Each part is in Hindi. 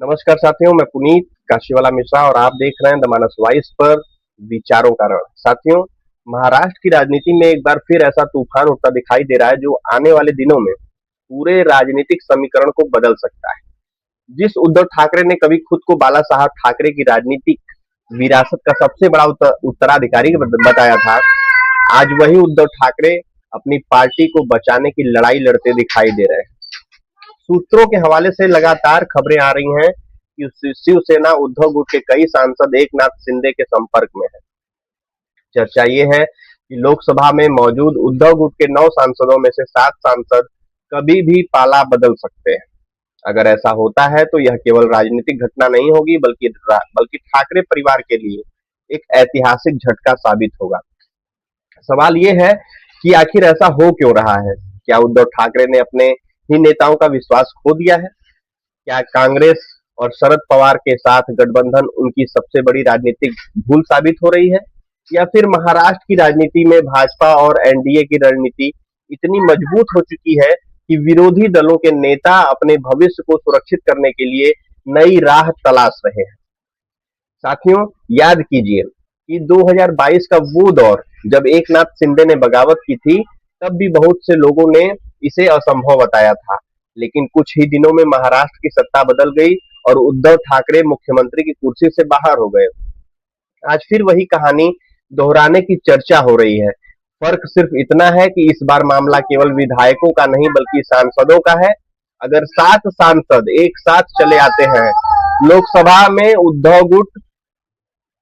नमस्कार साथियों, मैं पुनीत काशीवाला मिश्रा और आप देख रहे हैं द मानस वॉइस पर विचारों का रण। साथियों, महाराष्ट्र की राजनीति में एक बार फिर ऐसा तूफान उठता दिखाई दे रहा है जो आने वाले दिनों में पूरे राजनीतिक समीकरण को बदल सकता है। जिस उद्धव ठाकरे ने कभी खुद को बाला साहब ठाकरे की राजनीतिक विरासत का सबसे बड़ा उत्तराधिकारी बताया था, आज वही उद्धव ठाकरे अपनी पार्टी को बचाने की लड़ाई लड़ते दिखाई दे रहे हैं। सूत्रों के हवाले से लगातार खबरें आ रही हैं कि शिवसेना उद्धव गुट के कई सांसद एकनाथ शिंदे के संपर्क में है। चर्चा ये है कि लोकसभा में मौजूद उद्धव गुट के 9 सांसदों में से 7 सांसद कभी भी पाला बदल सकते हैं। अगर ऐसा होता है तो यह केवल राजनीतिक घटना नहीं होगी बल्कि ठाकरे परिवार के लिए एक ऐतिहासिक झटका साबित होगा। सवाल ये है कि आखिर ऐसा हो क्यों रहा है? क्या उद्धव ठाकरे ने अपने ही नेताओं का विश्वास खो दिया है? क्या कांग्रेस और शरद पवार के साथ गठबंधन उनकी सबसे बड़ी राजनीतिक भूल साबित हो रही है? या फिर महाराष्ट्र की राजनीति में भाजपा और एनडीए की रणनीति इतनी मजबूत हो चुकी है कि विरोधी दलों के नेता अपने भविष्य को सुरक्षित करने के लिए नई राह तलाश रहे हैं? साथियों, याद कीजिए कि 2022 का वो दौर जब एकनाथ शिंदे ने बगावत की थी, तब भी बहुत से लोगों ने इसे असंभव बताया था। लेकिन कुछ ही दिनों में महाराष्ट्र की सत्ता बदल गई और उद्धव ठाकरे मुख्यमंत्री की कुर्सी से बाहर हो गए। आज फिर वही कहानी दोहराने की चर्चा हो रही है। फर्क सिर्फ इतना है कि इस बार मामला केवल विधायकों का नहीं बल्कि सांसदों का है। अगर 7 सांसद एक साथ चले आते हैं, लोकसभा में उद्धव गुट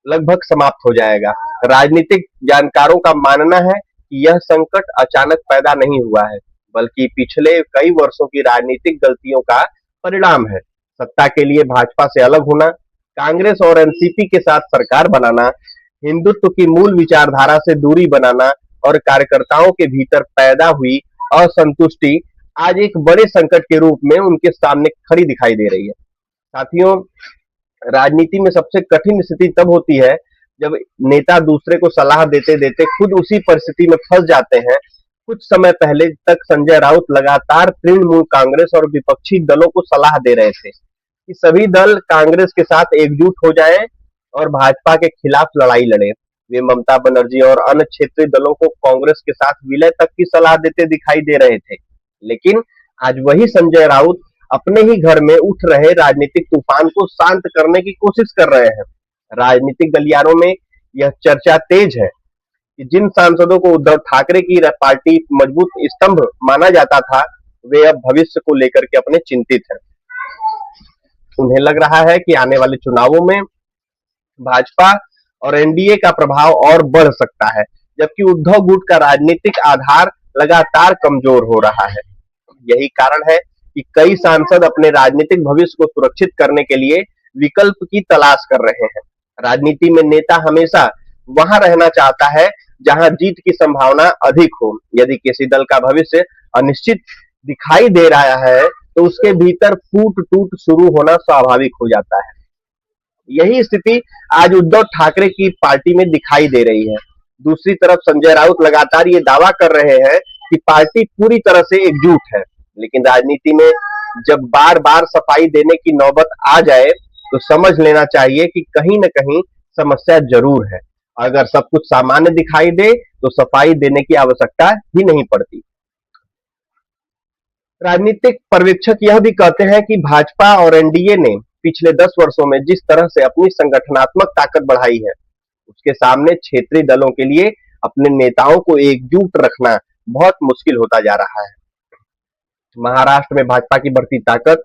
लगभग समाप्त हो जाएगा। राजनीतिक जानकारों का मानना है कि यह संकट अचानक पैदा नहीं हुआ है, बल्कि पिछले कई वर्षों की राजनीतिक गलतियों का परिणाम है। सत्ता के लिए भाजपा से अलग होना, कांग्रेस और एनसीपी के साथ सरकार बनाना, हिंदुत्व की मूल विचारधारा से दूरी बनाना और कार्यकर्ताओं के भीतर पैदा हुई असंतुष्टि आज एक बड़े संकट के रूप में उनके सामने खड़ी दिखाई दे रही है। साथियों, राजनीति में सबसे कठिन स्थिति तब होती है जब नेता दूसरे को सलाह देते देते खुद उसी परिस्थिति में फंस जाते हैं। कुछ समय पहले तक संजय राउत लगातार तृणमूल कांग्रेस और विपक्षी दलों को सलाह दे रहे थे कि सभी दल कांग्रेस के साथ एकजुट हो जाएं और भाजपा के खिलाफ लड़ाई लड़ें। वे ममता बनर्जी और अन्य क्षेत्रीय दलों को कांग्रेस के साथ विलय तक की सलाह देते दिखाई दे रहे थे। लेकिन आज वही संजय राउत अपने ही घर में उठ रहे राजनीतिक तूफान को शांत करने की कोशिश कर रहे हैं। राजनीतिक गलियारों में यह चर्चा तेज है कि जिन सांसदों को उद्धव ठाकरे की पार्टी मजबूत स्तंभ माना जाता था, वे अब भविष्य को लेकर के अपने चिंतित हैं। उन्हें लग रहा है कि आने वाले चुनावों में भाजपा और एनडीए का प्रभाव और बढ़ सकता है, जबकि उद्धव गुट का राजनीतिक आधार लगातार कमजोर हो रहा है। यही कारण है कि कई सांसद अपने राजनीतिक भविष्य को सुरक्षित करने के लिए विकल्प की तलाश कर रहे हैं। राजनीति में नेता हमेशा वहां रहना चाहता है जहां जीत की संभावना अधिक हो। यदि किसी दल का भविष्य अनिश्चित दिखाई दे रहा है तो उसके भीतर फूट टूट शुरू होना स्वाभाविक हो जाता है। यही स्थिति आज उद्धव ठाकरे की पार्टी में दिखाई दे रही है। दूसरी तरफ संजय राउत लगातार ये दावा कर रहे हैं कि पार्टी पूरी तरह से एकजुट है। लेकिन राजनीति में जब बार बार सफाई देने की नौबत आ जाए तो समझ लेना चाहिए कि कहीं न कहीं समस्या जरूर है। अगर सब कुछ सामान्य दिखाई दे तो सफाई देने की आवश्यकता ही नहीं पड़ती। राजनीतिक पर्यवेक्षक यह भी कहते हैं कि भाजपा और एनडीए ने पिछले 10 वर्षों में जिस तरह से अपनी संगठनात्मक ताकत बढ़ाई है, उसके सामने क्षेत्रीय दलों के लिए अपने नेताओं को एकजुट रखना बहुत मुश्किल होता जा रहा है। महाराष्ट्र में भाजपा की बढ़ती ताकत,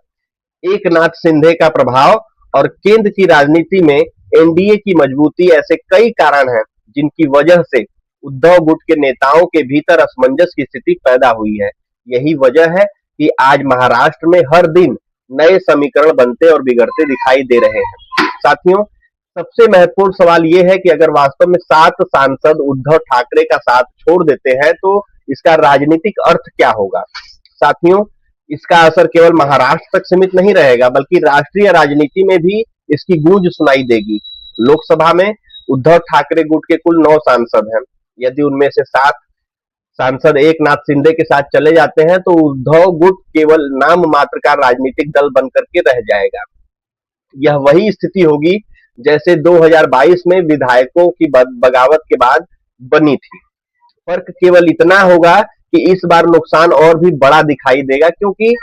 एकनाथ शिंदे का प्रभाव और केंद्र की राजनीति में एनडीए की मजबूती ऐसे कई कारण हैं जिनकी वजह से उद्धव गुट के नेताओं के भीतर असमंजस की स्थिति पैदा हुई है। यही वजह है कि आज महाराष्ट्र में हर दिन नए समीकरण बनते और बिगड़ते दिखाई दे रहे हैं। साथियों, सबसे महत्वपूर्ण सवाल यह है कि अगर वास्तव में 7 सांसद उद्धव ठाकरे का साथ छोड़ देते हैं तो इसका राजनीतिक अर्थ क्या होगा? साथियों, इसका असर केवल महाराष्ट्र तक सीमित नहीं रहेगा बल्कि राष्ट्रीय राजनीति में भी इसकी गूंज सुनाई देगी। लोकसभा में उद्धव ठाकरे गुट के कुल 9 सांसद हैं। यदि उनमें से 7 सांसद एकनाथ शिंदे के साथ चले जाते हैं तो उद्धव गुट केवल नाम मात्र का राजनीतिक दल बनकर के रह जाएगा। यह वही स्थिति होगी जैसे 2022 में विधायकों की बगावत के बाद बनी थी। फर्क केवल इतना होगा कि इस बार नुकसान और भी बड़ा दिखाई देगा, क्योंकि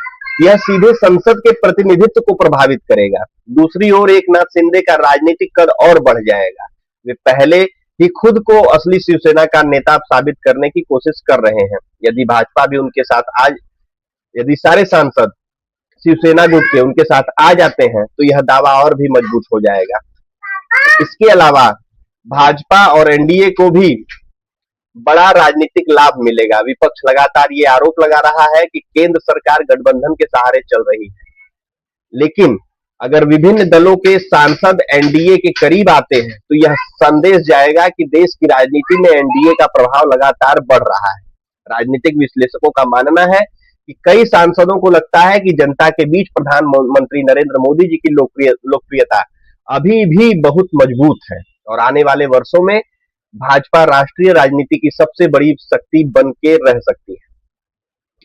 यह सीधे संसद के प्रतिनिधित्व को प्रभावित करेगा। दूसरी ओर एक नाथ शिंदे का राजनीतिक कद और बढ़ जाएगा। वे पहले ही खुद को असली शिवसेना का नेता साबित करने की कोशिश कर रहे हैं। यदि भाजपा भी उनके साथ आज यदि सारे सांसद शिवसेना जुट के उनके साथ आ जाते हैं तो यह दावा और भी मजबूत हो जाएगा। इसके अलावा भाजपा और एनडीए को भी बड़ा राजनीतिक लाभ मिलेगा। विपक्ष लगातार ये आरोप लगा रहा है कि केंद्र सरकार गठबंधन के सहारे चल रही है, लेकिन अगर विभिन्न दलों के सांसद एनडीए के करीब आते हैं तो यह संदेश जाएगा कि देश की राजनीति में एनडीए का प्रभाव लगातार बढ़ रहा है। राजनीतिक विश्लेषकों का मानना है कि कई सांसदों को लगता है कि जनता के बीच प्रधानमंत्री नरेंद्र मोदी जी की लोकप्रियता अभी भी बहुत मजबूत है और आने वाले वर्षों में भाजपा राष्ट्रीय राजनीति की सबसे बड़ी शक्ति बन के रह सकती है।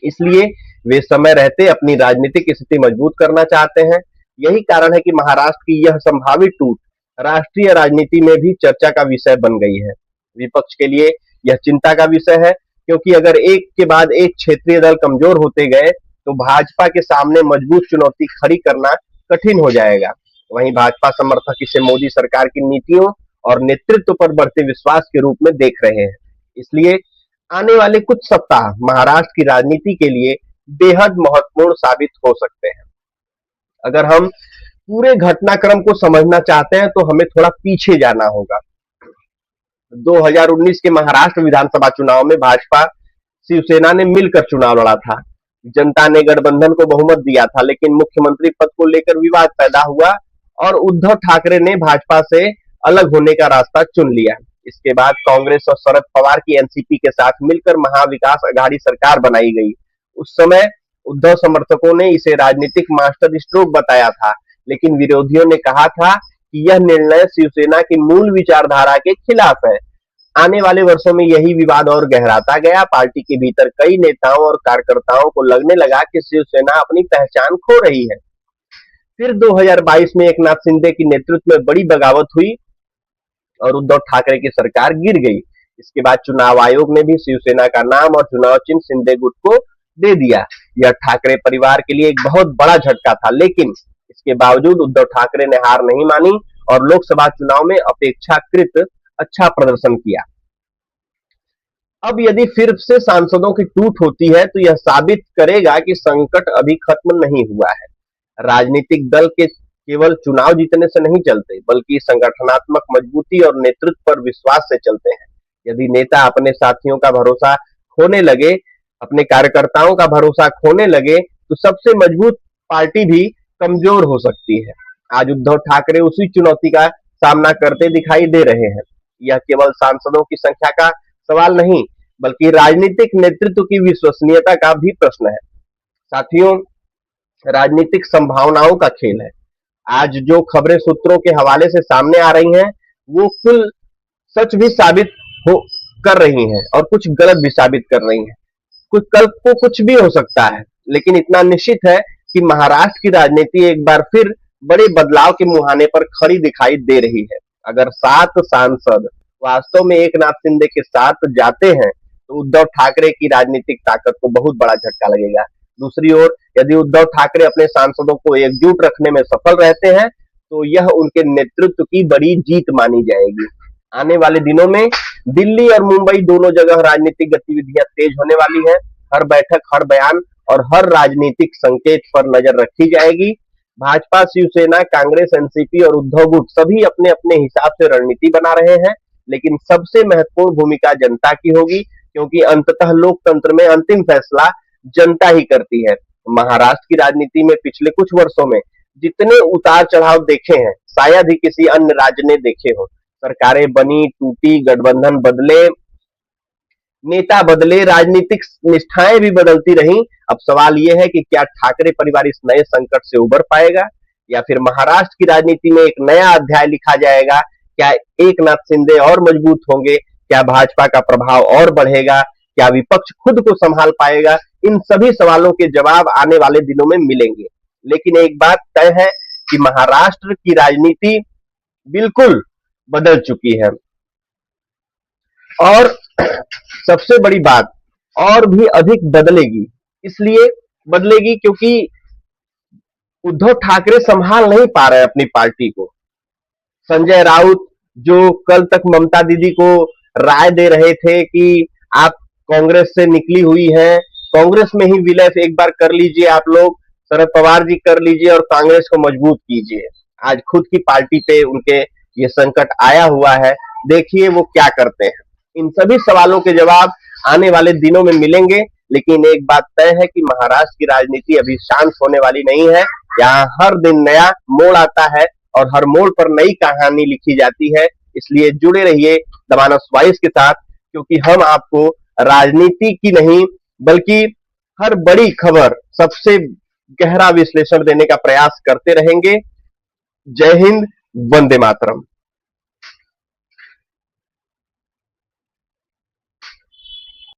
इसलिए वे समय रहते अपनी राजनीतिक स्थिति मजबूत करना चाहते हैं। यही कारण है कि महाराष्ट्र की यह संभावित टूट राष्ट्रीय राजनीति में भी चर्चा का विषय बन गई है। विपक्ष के लिए यह चिंता का विषय है, क्योंकि अगर एक के बाद एक क्षेत्रीय दल कमजोर होते गए तो भाजपा के सामने मजबूत चुनौती खड़ी करना कठिन हो जाएगा। वहीं भाजपा समर्थक इसे मोदी सरकार की नीतियों और नेतृत्व पर बढ़ते विश्वास के रूप में देख रहे हैं। इसलिए आने वाले कुछ सप्ताह महाराष्ट्र की राजनीति के लिए बेहद महत्वपूर्ण साबित हो सकते हैं। अगर हम पूरे घटनाक्रम को समझना चाहते हैं तो हमें थोड़ा पीछे जाना होगा। 2019 के महाराष्ट्र विधानसभा चुनाव में भाजपा शिवसेना ने मिलकर चुनाव लड़ा था। जनता ने गठबंधन को बहुमत दिया था, लेकिन मुख्यमंत्री पद को लेकर विवाद पैदा हुआ और उद्धव ठाकरे ने भाजपा से अलग होने का रास्ता चुन लिया। इसके बाद कांग्रेस और शरद पवार की एनसीपी के साथ मिलकर महाविकास अघाड़ी सरकार बनाई गई। उस समय उद्धव समर्थकों ने इसे राजनीतिक मास्टर स्ट्रोक बताया था, लेकिन विरोधियों ने कहा था कि यह निर्णय शिवसेना की मूल विचारधारा के खिलाफ है। आने वाले वर्षों में यही विवाद और गहराता गया। पार्टी के भीतर कई नेताओं और कार्यकर्ताओं को लगने लगा कि शिवसेना अपनी पहचान खो रही है। फिर 2022 में एकनाथ शिंदे की नेतृत्व में बड़ी बगावत हुई और उद्धव ठाकरे की सरकार गिर गई। इसके बाद चुनाव आयोग ने भी शिवसेना का नाम और चुनाव चिन्ह शिंदे गुट को दे दिया। यह ठाकरे परिवार के लिए एक बहुत बड़ा झटका था, लेकिन इसके बावजूद उद्धव ठाकरे ने हार नहीं मानी और लोकसभा चुनाव में अपेक्षाकृत अच्छा प्रदर्शन किया। अब यदि फिर से सांसदों की टूट होती है तो यह साबित करेगा कि संकट अभी खत्म नहीं हुआ है। राजनीतिक दल के केवल चुनाव जीतने से नहीं चलते, बल्कि संगठनात्मक मजबूती और नेतृत्व पर विश्वास से चलते हैं। यदि नेता अपने साथियों का भरोसा खोने लगे, अपने कार्यकर्ताओं का भरोसा खोने लगे, तो सबसे मजबूत पार्टी भी कमजोर हो सकती है। आज उद्धव ठाकरे उसी चुनौती का सामना करते दिखाई दे रहे हैं। यह केवल सांसदों की संख्या का सवाल नहीं, बल्कि राजनीतिक नेतृत्व की विश्वसनीयता का भी प्रश्न है। साथियों, राजनीतिक संभावनाओं का खेल है। आज जो खबरें सूत्रों के हवाले से सामने आ रही हैं, वो कुल सच भी साबित हो कर रही हैं और कुछ गलत भी साबित कर रही हैं। कुछ कल को कुछ भी हो सकता है, लेकिन इतना निश्चित है कि महाराष्ट्र की राजनीति एक बार फिर बड़े बदलाव के मुहाने पर खड़ी दिखाई दे रही है। अगर 7 सांसद वास्तव में एकनाथ शिंदे के साथ जाते हैं तो उद्धव ठाकरे की राजनीतिक ताकत को बहुत बड़ा झटका लगेगा। दूसरी ओर यदि उद्धव ठाकरे अपने सांसदों को एकजुट रखने में सफल रहते हैं तो यह उनके नेतृत्व की बड़ी जीत मानी जाएगी। आने वाले दिनों में दिल्ली और मुंबई दोनों जगह राजनीतिक गतिविधियां तेज होने वाली है। हर बैठक, हर बयान और हर राजनीतिक संकेत पर नजर रखी जाएगी। भाजपा, शिवसेना, कांग्रेस, एनसीपी और उद्धव गुट सभी अपने अपने हिसाब से रणनीति बना रहे हैं, लेकिन सबसे महत्वपूर्ण भूमिका जनता की होगी, क्योंकि अंततः लोकतंत्र में अंतिम फैसला जनता ही करती है। महाराष्ट्र की राजनीति में पिछले कुछ वर्षों में जितने उतार चढ़ाव देखे हैं, शायद ही किसी अन्य राज्य ने देखे हो। सरकारें बनी, टूटी, गठबंधन बदले, नेता बदले, राजनीतिक निष्ठाएं भी बदलती रहीं। अब सवाल यह है कि क्या ठाकरे परिवार इस नए संकट से उबर पाएगा, या फिर महाराष्ट्र की राजनीति में एक नया अध्याय लिखा जाएगा। क्या एकनाथ शिंदे और मजबूत होंगे, क्या भाजपा का प्रभाव और बढ़ेगा, क्या विपक्ष खुद को संभाल पाएगा? इन सभी सवालों के जवाब आने वाले दिनों में मिलेंगे। लेकिन एक बात तय है कि महाराष्ट्र की राजनीति बिल्कुल बदल चुकी है। और सबसे बड़ी बात, और भी अधिक बदलेगी। इसलिए बदलेगी क्योंकि उद्धव ठाकरे संभाल नहीं पा रहे अपनी पार्टी को। संजय राउत जो कल तक ममता दीदी को राय दे रहे थे कि आप कांग्रेस से निकली हुई हैं, कांग्रेस में ही विलय एक बार कर लीजिए, आप लोग शरद पवार जी कर लीजिए और कांग्रेस को मजबूत कीजिए। आज खुद की पार्टी पे उनके ये संकट आया हुआ है, देखिए वो क्या करते हैं। इन सभी सवालों के जवाब आने वाले दिनों में मिलेंगे, लेकिन एक बात तय है कि महाराष्ट्र की राजनीति अभी शांत होने वाली नहीं है। यहाँ हर दिन नया मोड़ आता है और हर मोड़ पर नई कहानी लिखी जाती है। इसलिए जुड़े रहिए द मानस वॉइस के साथ, क्योंकि हम आपको राजनीति की नहीं बल्कि हर बड़ी खबर सबसे गहरा विश्लेषण देने का प्रयास करते रहेंगे। जय हिंद, वंदे मातरम।